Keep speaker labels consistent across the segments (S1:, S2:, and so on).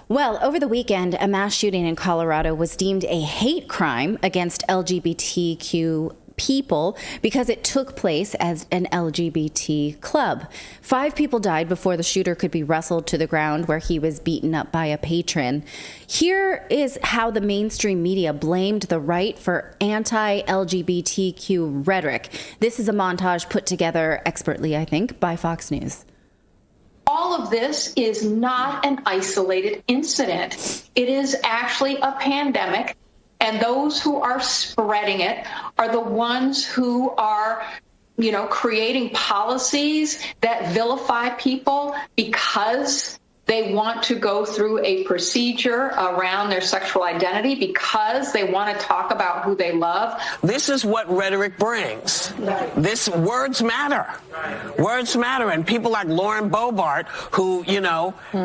S1: Well, over the weekend, a mass shooting in Colorado was deemed a hate crime against LGBTQ people because it took place as an LGBT club. 5 people died before the shooter could be wrestled to the ground, where he was beaten up by a patron. Here is how the mainstream media blamed the right for anti-LGBTQ rhetoric. This is a montage put together expertly, I think, by Fox News.
S2: All of this is not an isolated incident. It is actually a pandemic. And those who are spreading it are the ones who are, creating policies that vilify people because they want to go through a procedure around their sexual identity, because they want to talk about who they love.
S3: This is what rhetoric brings.
S2: Right.
S3: Words matter. Words matter. And people like Lauren Boebert, who,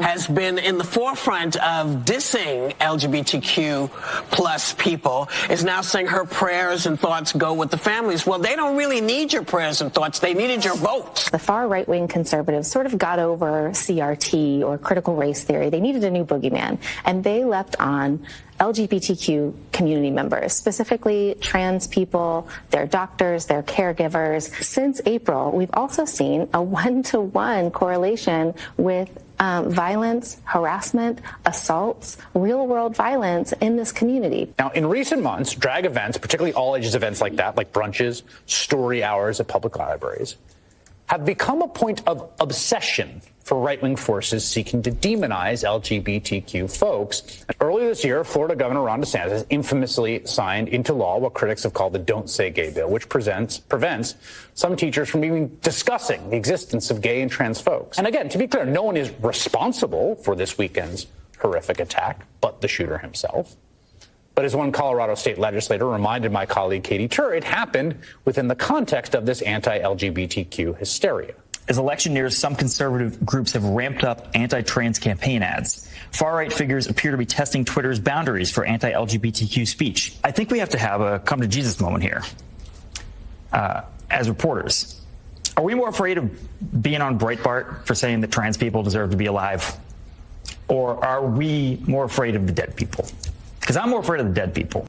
S3: has been in the forefront of dissing LGBTQ plus people, is now saying her prayers and thoughts go with the families. Well, they don't really need your prayers and thoughts. They needed your votes.
S4: The far right-wing conservatives sort of got over CRT or critical race theory. They needed a new boogeyman, and they leapt on LGBTQ community members, specifically trans people, their doctors, their caregivers. Since April, we've also seen a 1-to-1 correlation with violence, harassment, assaults, real-world violence in this community.
S5: Now, in recent months, drag events, particularly all-ages events like that, like brunches, story hours at public libraries, have become a point of obsession for right-wing forces seeking to demonize LGBTQ folks. Earlier this year, Florida Governor Ron DeSantis infamously signed into law what critics have called the Don't Say Gay bill, which prevents some teachers from even discussing the existence of gay and trans folks. And again, to be clear, no one is responsible for this weekend's horrific attack but the shooter himself. But as one Colorado state legislator reminded my colleague Katie Tur, it happened within the context of this anti-LGBTQ hysteria.
S6: As election nears, some conservative groups have ramped up anti-trans campaign ads. Far-right figures appear to be testing Twitter's boundaries for anti-LGBTQ speech. I think we have to have a come-to-Jesus moment here. As reporters, are we more afraid of being on Breitbart for saying that trans people deserve to be alive? Or are we more afraid of the dead people? Because I'm more afraid of the dead people.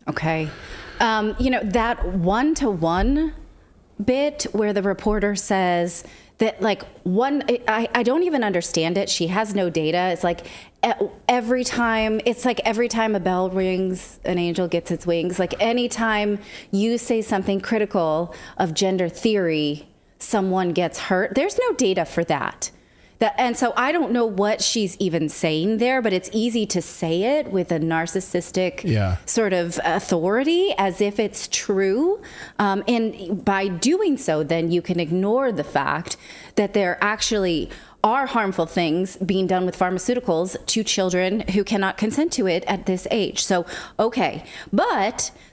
S1: Okay. That 1-to-1 bit where the reporter says that, I don't even understand it. She has no data. It's like every time a bell rings, an angel gets its wings. Like anytime you say something critical of gender theory, someone gets hurt. There's no data for that. And so I don't know what she's even saying there, but it's easy to say it with a narcissistic sort of authority as if it's true. And by doing so, then you can ignore the fact that there actually are harmful things being done with pharmaceuticals to children who cannot consent to it at this age. So, okay.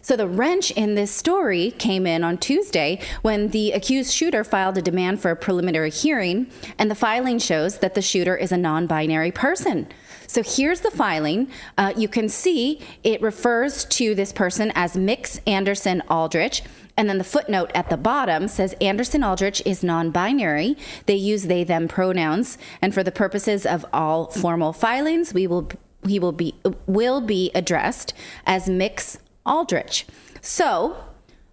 S1: So the wrench in this story came in on Tuesday when the accused shooter filed a demand for a preliminary hearing, and the filing shows that the shooter is a non-binary person. So here's the filing. You can see it refers to this person as Mix Anderson Aldrich. And then the footnote at the bottom says Anderson Aldrich is non-binary. They use they, them pronouns. And for the purposes of all formal filings, he will be addressed as Mix Aldrich. So,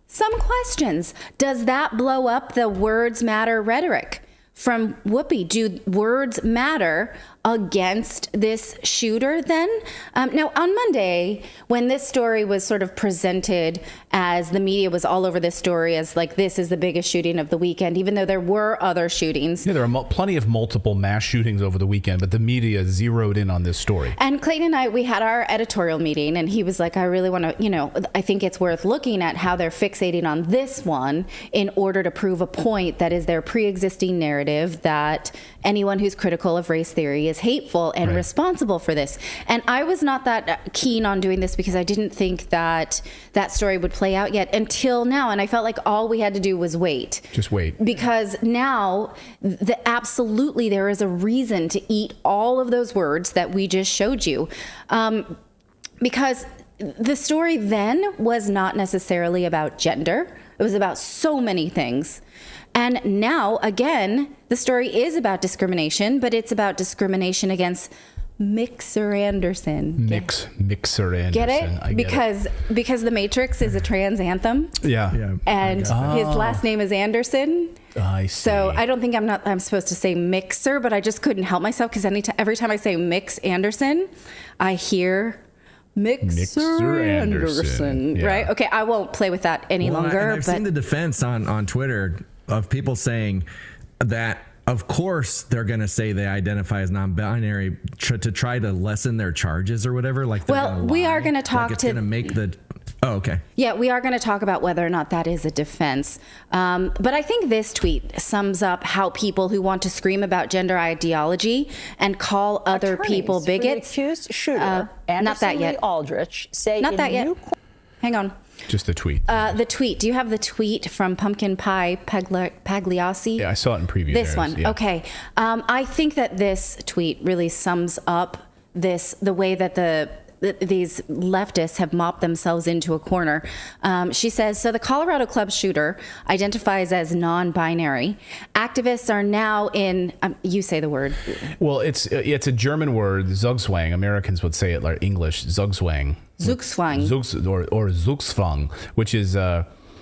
S1: some questions. Does that blow up the words matter rhetoric from Whoopi? Do words matter against this shooter then? Now, on Monday, when this story was sort of presented as the media was all over this story as like this is the biggest shooting of the weekend, even though there were other shootings. Yeah,
S7: there are plenty of multiple mass shootings over the weekend, but the media zeroed in on this story.
S1: And Clayton and I, we had our editorial meeting, and he was like, I really want to, I think it's worth looking at how they're fixating on this one in order to prove a point that is their pre-existing narrative that anyone who's critical of race theory is hateful and responsible for this. And I was not that keen on doing this because I didn't think that that story would play out yet until now. And I felt like all we had to do was wait.
S7: Just wait.
S1: Because now, absolutely, there is a reason to eat all of those words that we just showed you. Because the story then was not necessarily about gender. It was about so many things. And now, again, the story is about discrimination, but it's about discrimination against Mixer Anderson.
S7: Mixer Anderson.
S1: Get it?
S7: I get
S1: Because The Matrix is a trans anthem.
S7: Yeah.
S1: And his last name is Anderson.
S7: I see.
S1: So I don't think I'm supposed to say mixer, but I just couldn't help myself because every time I say Mix Anderson, I hear Mixer Anderson.
S7: Yeah.
S1: Right? Okay, I won't play with that any longer.
S8: I've seen the defense on Twitter of people saying that, of course, they're going to say they identify as non-binary to try to lessen their charges or whatever. Like,
S1: we are going to talk
S8: it's going to make the. Oh, okay.
S1: Yeah, we are going to talk about whether or not that is a defense. But I think this tweet sums up how people who want to scream about gender ideology and call other people bigots.
S9: For the accused shooter, Anderson Aldrich, say
S1: not that yet. Hang on.
S7: Just the tweet.
S1: The tweet. Do you have the tweet from Pumpkin Pie Pagliassi?
S7: Yeah, I saw it in preview.
S1: This one. Yeah. Okay. I think that this tweet really sums up the way that these leftists have mopped themselves into a corner. She says, so the Colorado club shooter identifies as non-binary. Activists are now in, you say the word.
S7: Well, it's a German word, Zugzwang. Americans would say it like English, Zugzwang.
S1: Zugzwang.
S7: Or Zugzwang, which is...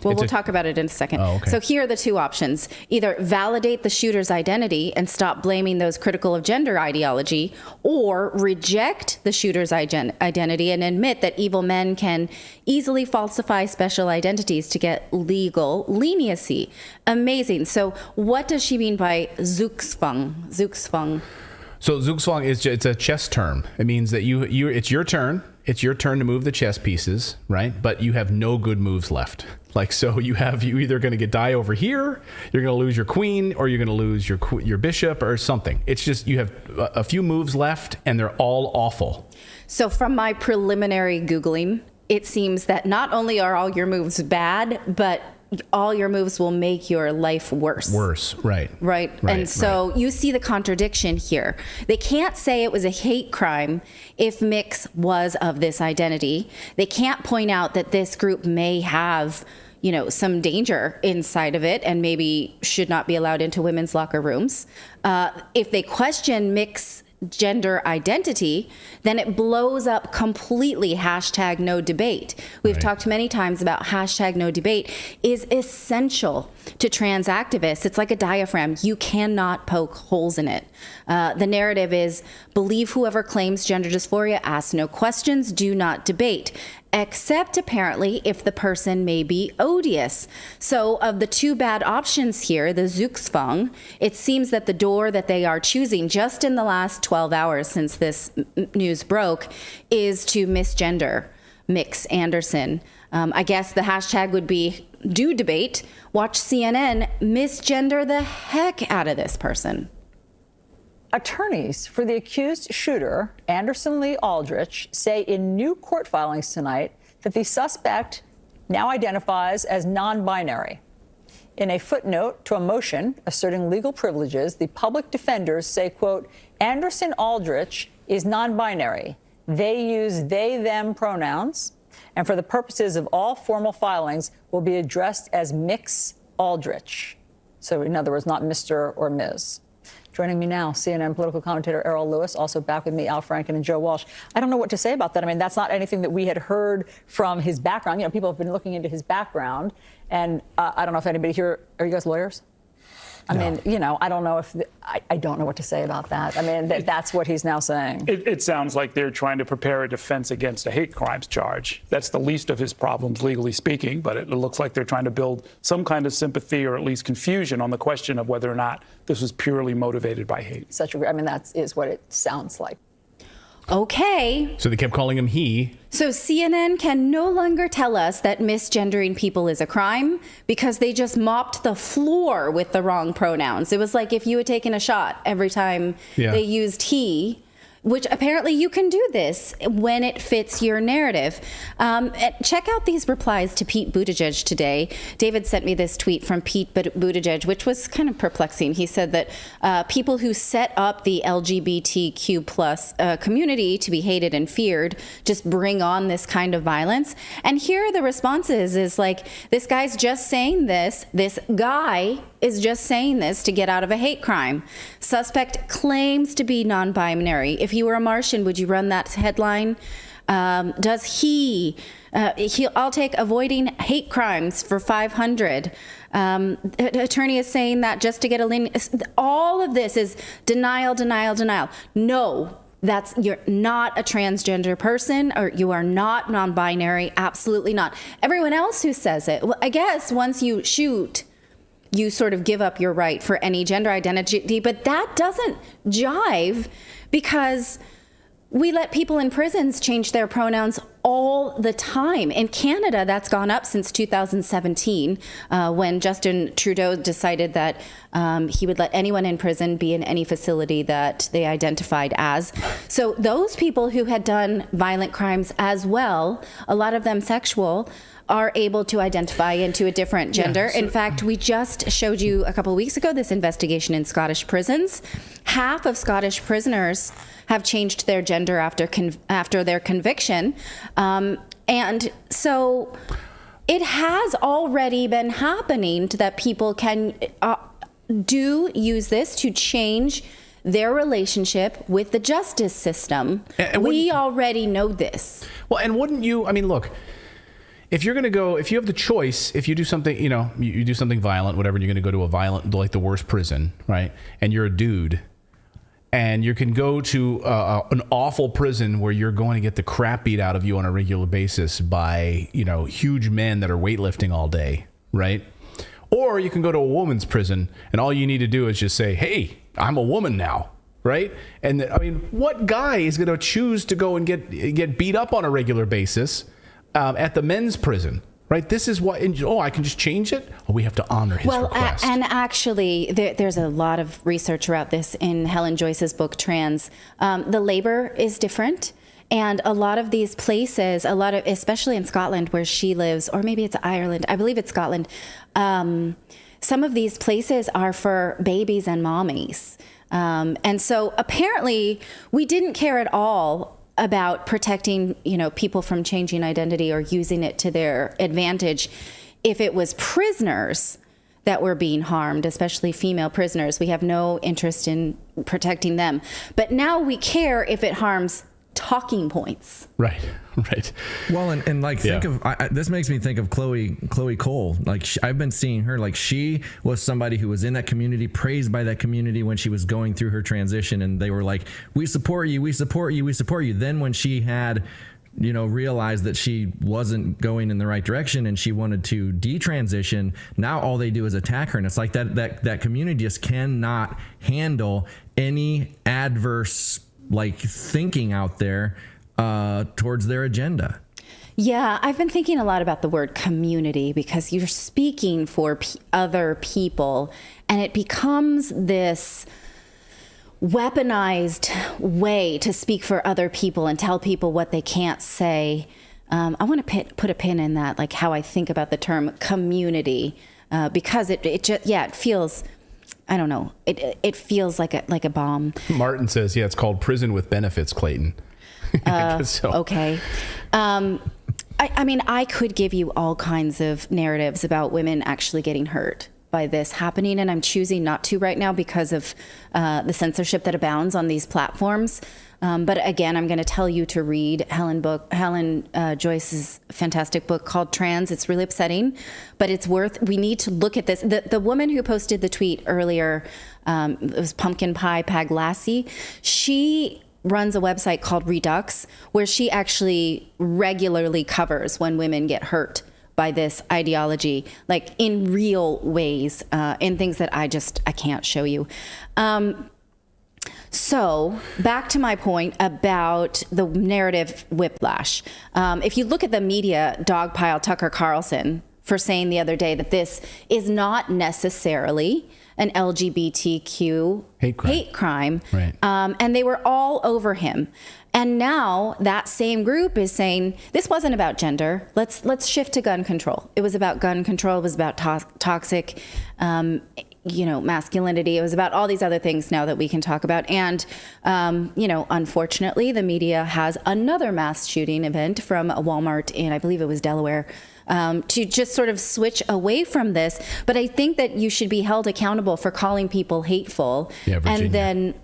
S1: Well, we'll talk about it in a second.
S7: Oh, okay.
S1: So here are the two options. Either validate the shooter's identity and stop blaming those critical of gender ideology, or reject the shooter's identity and admit that evil men can easily falsify special identities to get legal leniency. Amazing. So what does she mean by Zugzwang? Zugzwang.
S7: So Zugzwang it's a chess term. It means that it's your turn. It's your turn to move the chess pieces, right? But you have no good moves left. Like, so you either going to die over here, you're going to lose your queen, or you're going to lose your bishop or something. It's just you have a few moves left, and they're all awful.
S1: So from my preliminary Googling, it seems that not only are all your moves bad, but all your moves will make your life worse.
S7: Right.
S1: And so you see the contradiction here. They can't say it was a hate crime if Mix was of this identity. They can't point out that this group may have, some danger inside of it and maybe should not be allowed into women's locker rooms. If they question Mix gender identity, then it blows up completely. Hashtag no debate. We've talked many times about hashtag no debate is essential to trans activists. It's like a diaphragm. You cannot poke holes in it. The narrative is believe whoever claims gender dysphoria, ask no questions, do not debate. Except apparently if the person may be odious. So of the two bad options here, the Zugzwang, it seems that the door that they are choosing just in the last 12 hours since this news broke is to misgender Mix Anderson. I guess the hashtag would be do debate, watch CNN, misgender the heck out of this person.
S9: Attorneys for the accused shooter, Anderson Aldrich, say in new court filings tonight that the suspect now identifies as non-binary. In a footnote to a motion asserting legal privileges, the public defenders say, quote, Anderson Aldrich is non-binary. They use they, them pronouns, and for the purposes of all formal filings will be addressed as Mix Aldrich. So in other words, not Mr. or Ms. Joining me now, CNN political commentator Errol Lewis, also back with me, Al Franken and Joe Walsh. I don't know what to say about that. I mean, that's not anything that we had heard from his background. People have been looking into his background, and I don't know if anybody here, are you guys lawyers? I mean, I don't know if I don't know what to say about that. I mean, that's what he's now saying.
S10: It sounds like they're trying to prepare a defense against a hate crimes charge. That's the least of his problems, legally speaking, but it looks like they're trying to build some kind of sympathy or at least confusion on the question of whether or not this was purely motivated by hate.
S9: That is what it sounds like.
S1: Okay.
S7: So they kept calling him he.
S1: So CNN can no longer tell us that misgendering people is a crime because they just mopped the floor with the wrong pronouns. It was like if you had taken a shot every time they used he, which apparently you can do this when it fits your narrative. Check out these replies to Pete Buttigieg today. David sent me this tweet from Pete Buttigieg, which was kind of perplexing. He said that people who set up the LGBTQ plus community to be hated and feared just bring on this kind of violence. And here are the responses is like, this guy's just saying this. This guy is just saying this to get out of a hate crime. Suspect claims to be non-binary. if he were a Martian, would you run that headline? Does I'll take avoiding hate crimes for 500. Attorney is saying that just to get a lien. All of this is denial, denial, denial. No, you're not a transgender person, or you are not non-binary. Absolutely not. Everyone else who says it, well, I guess once you shoot, you sort of give up your right for any gender identity, but that doesn't jive because we let people in prisons change their pronouns all the time. In Canada, that's gone up since 2017, when Justin Trudeau decided that he would let anyone in prison be in any facility that they identified as. So those people who had done violent crimes as well, a lot of them sexual, are able to identify into a different gender.
S7: Yeah, so,
S1: in fact, we just showed you a couple of weeks ago this investigation in Scottish prisons. Half of Scottish prisoners have changed their gender after their conviction. And so it has already been happening that people can use this to change their relationship with the justice system. And we already know this.
S7: Well, and wouldn't you, I mean, look, if you're going to go, if you have the choice, if you do something, you do something violent, whatever, and you're going to go to a violent, like the worst prison, right? And you're a dude, and you can go to an awful prison where you're going to get the crap beat out of you on a regular basis by, huge men that are weightlifting all day, right? Or you can go to a woman's prison, and all you need to do is just say, hey, I'm a woman now, right? And what guy is going to choose to go and get beat up on a regular basis at the men's prison, right? This is what, I can just change it? Oh, we have to honor his request.
S1: And actually, there's a lot of research about this in Helen Joyce's book, Trans. The labor is different. And a lot of these places, especially in Scotland where she lives, or maybe it's Ireland, I believe it's Scotland, some of these places are for babies and mommies. And so apparently we didn't care at all about protecting, people from changing identity or using it to their advantage. If it was prisoners that were being harmed, especially female prisoners, we have no interest in protecting them. But now we care if it harms talking points.
S7: Right.
S8: Well, and think of this makes me think of Chloe Cole. I've been seeing her. She was somebody who was in that community, praised by that community when she was going through her transition, and they were like, "We support you, we support you, we support you." Then when she had, realized that she wasn't going in the right direction and she wanted to detransition, now all they do is attack her, and it's like that community just cannot handle any adverse thinking out there towards their agenda.
S1: Yeah, I've been thinking a lot about the word community because you're speaking for other people, and it becomes this weaponized way to speak for other people and tell people what they can't say. I want to put a pin in that, how I think about the term community, because it feels, I don't know, it feels like a bomb.
S7: Martin says, it's called prison with benefits, Clayton. So.
S1: Okay. I could give you all kinds of narratives about women actually getting hurt by this happening, and I'm choosing not to right now because of the censorship that abounds on these platforms. But again, I'm going to tell you to read Helen Joyce's fantastic book called Trans. It's really upsetting, but we need to look at this. The woman who posted the tweet earlier, it was Pumpkin Pie Paglassi. She runs a website called Redux, where she actually regularly covers when women get hurt by this ideology, in real ways, in things that I can't show you. So back to my point about the narrative whiplash. If you look at the media dogpile Tucker Carlson for saying the other day that this is not necessarily an LGBTQ hate crime.
S7: Right.
S1: And they were all over him. And now that same group is saying this wasn't about gender. Let's shift to gun control. It was about gun control. It was about toxic masculinity. It was about all these other things now that we can talk about. And, unfortunately, the media has another mass shooting event from a Walmart in, I believe it was Delaware, to just sort of switch away from this. But I think that you should be held accountable for calling people hateful.
S7: Yeah, Virginia.
S1: And then,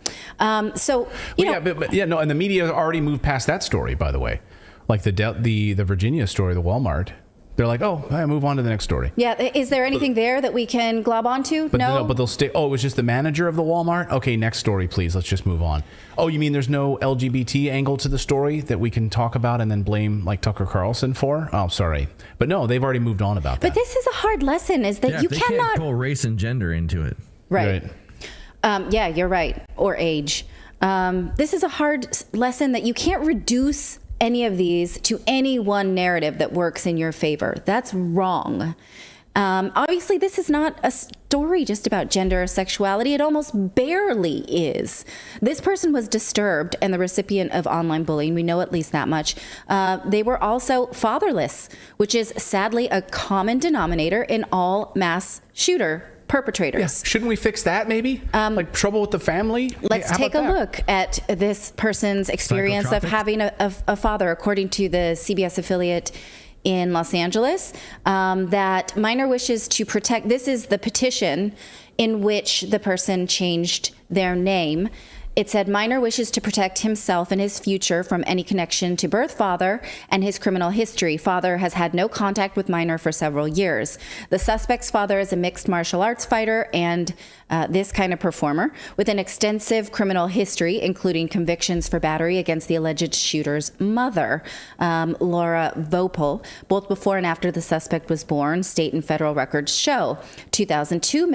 S1: and
S7: the media already moved past that story, by the way. Like the Virginia story, the Walmart. They're like, oh, I move on to the next story.
S1: Yeah, is there anything there that we can glob onto? No,
S7: but they'll stay. Oh, it was just the manager of the Walmart? Okay, next story, please. Let's just move on. Oh, you mean there's no LGBT angle to the story that we can talk about and then blame like Tucker Carlson for? Oh, sorry. But no, they've already moved on about that.
S1: But this is a hard lesson, is that you
S8: they
S1: cannot
S8: can't pull race and gender into it.
S1: Right. Yeah, you're right. Or age. This is a hard lesson that you can't reduce any of these to any one narrative that works in your favor. That's wrong. Obviously, this is not a story just about gender or sexuality. It almost barely is. This person was disturbed and the recipient of online bullying. We know at least that much. They were also fatherless, which is sadly a common denominator in all mass shooter perpetrators.
S7: Yeah. Shouldn't we fix that maybe? Like trouble with the family?
S1: Let's take a look at this person's experience of having a father, according to the CBS affiliate in Los Angeles, that minor wishes to protect. This is the petition in which the person changed their name. It said minor wishes to protect himself and his future from any connection to birth father and his criminal history. Father has had no contact with minor for several years. The suspect's father is a mixed martial arts fighter and this kind of performer with an extensive criminal history, including convictions for battery against the alleged shooter's mother, Laura Vopel, both before and after the suspect was born, state and federal records show. 2002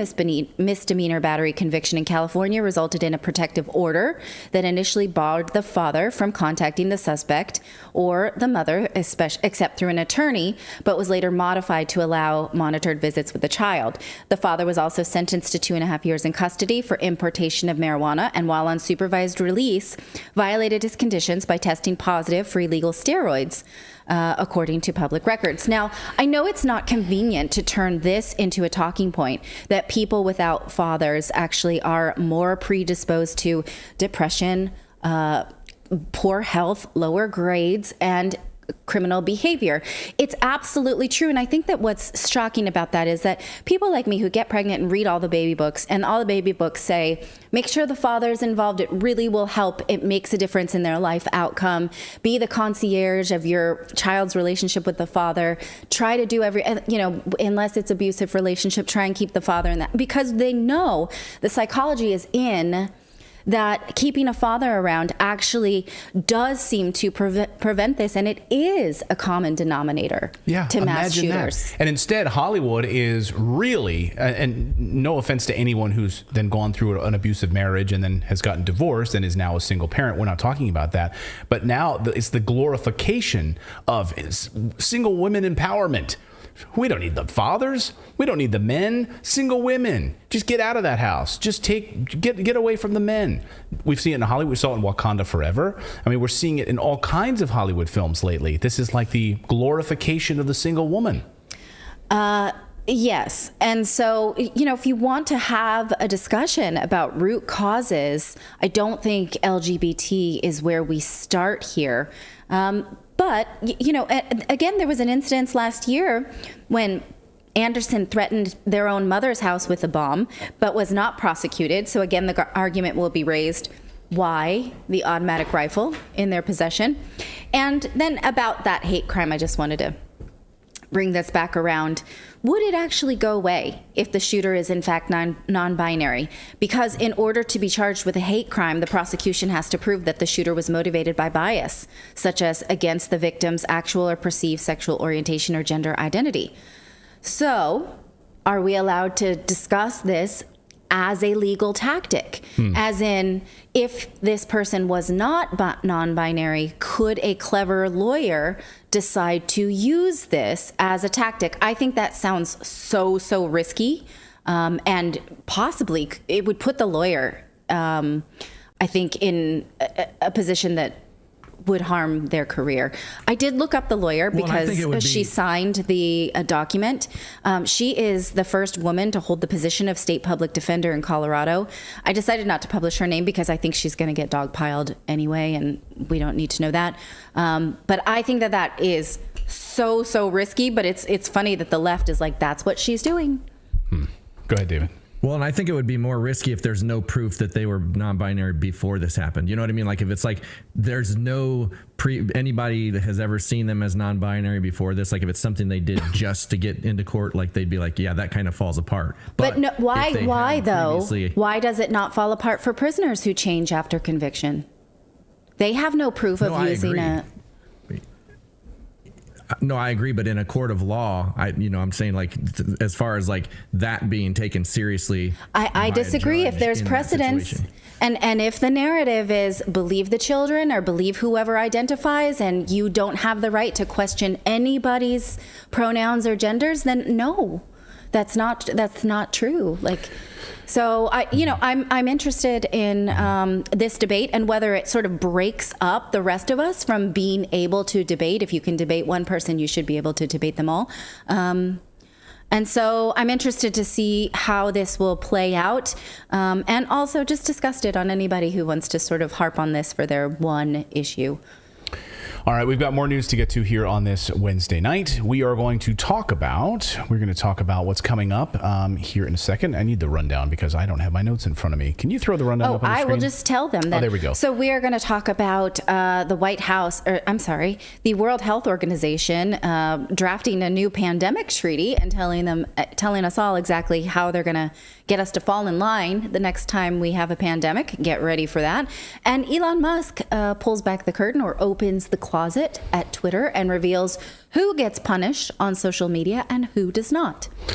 S1: misdemeanor battery conviction in California resulted in a protective order that initially barred the father from contacting the suspect or the mother, except through an attorney, but was later modified to allow monitored visits with the child. The father was also sentenced to 2.5 years in custody for importation of marijuana, and while on supervised release, violated his conditions by testing positive for illegal steroids, according to public records. Now, I know it's not convenient to turn this into a talking point, that people without fathers actually are more predisposed to depression, poor health, lower grades, and criminal behavior. It's absolutely true. And I think that what's shocking about that is that people like me who get pregnant and read all the baby books, and all the baby books say, make sure the father's involved. It really will help. It makes a difference in their life outcome. Be the concierge of your child's relationship with the father. Try to do unless it's abusive relationship, try and keep the father in that, because they know the psychology is in that keeping a father around actually does seem to prevent this, and it is a common denominator to mass shooters.
S7: And instead, Hollywood is really, and no offense to anyone who's then gone through an abusive marriage and then has gotten divorced and is now a single parent. We're not talking about that. But now it's the glorification of single women empowerment. We don't need the fathers. We don't need the men. Single women. Just get out of that house. Just get away from the men. We've seen it in Hollywood. We saw it in Wakanda Forever. I mean, we're seeing it in all kinds of Hollywood films lately. This is like the glorification of the single woman.
S1: Yes. And so, if you want to have a discussion about root causes, I don't think LGBT is where we start here. But, again, there was an incident last year when Anderson threatened their own mother's house with a bomb, but was not prosecuted. So, again, the argument will be raised, why the automatic rifle in their possession? And then about that hate crime, I just wanted to bring this back around. Would it actually go away if the shooter is in fact non-binary? Because in order to be charged with a hate crime, the prosecution has to prove that the shooter was motivated by bias, such as against the victim's actual or perceived sexual orientation or gender identity. So, are we allowed to discuss this as a legal tactic? As in, if this person was not non-binary, could a clever lawyer decide to use this as a tactic? I think that sounds so risky, and possibly it would put the lawyer, I think, in a position that would harm their career. I did look up the lawyer because she signed the document. She is the first woman to hold the position of state public defender in Colorado. I decided not to publish her name because I think she's going to get dogpiled anyway, and we don't need to know that. But I think that is so risky, but it's funny that the left is like, that's what she's doing.
S7: Go ahead, David.
S8: Well, and I think it would be more risky if there's no proof that they were non-binary before this happened. You know what I mean? Like if it's like there's no anybody that has ever seen them as non-binary before this, like if it's something they did just to get into court, like they'd be like, yeah, that kind of falls apart.
S1: But no, why though? Why does it not fall apart for prisoners who change after conviction? They have no proof of using it.
S8: No, I agree, but in a court of law, I'm saying like as far as like that being taken seriously,
S1: I disagree. If there's precedence, and if the narrative is believe the children or believe whoever identifies, and you don't have the right to question anybody's pronouns or genders, then no, that's not true. Like. So I'm interested in this debate and whether it sort of breaks up the rest of us from being able to debate. If you can debate one person, you should be able to debate them all. And so I'm interested to see how this will play out, and also just disgusted on anybody who wants to sort of harp on this for their one issue.
S7: All right, we've got more news to get to here on this Wednesday night. We're going to talk about what's coming up here in a second. I need the rundown because I don't have my notes in front of me. Can you throw the rundown up on the screen?
S1: I will just tell them that.
S7: Oh, there we go.
S1: So we are going to talk about the World Health Organization drafting a new pandemic treaty and telling us all exactly how they're going to get us to fall in line the next time we have a pandemic. Get ready for that. And Elon Musk pulls back the curtain or opens the closet at Twitter and reveals who gets punished on social media and who does not.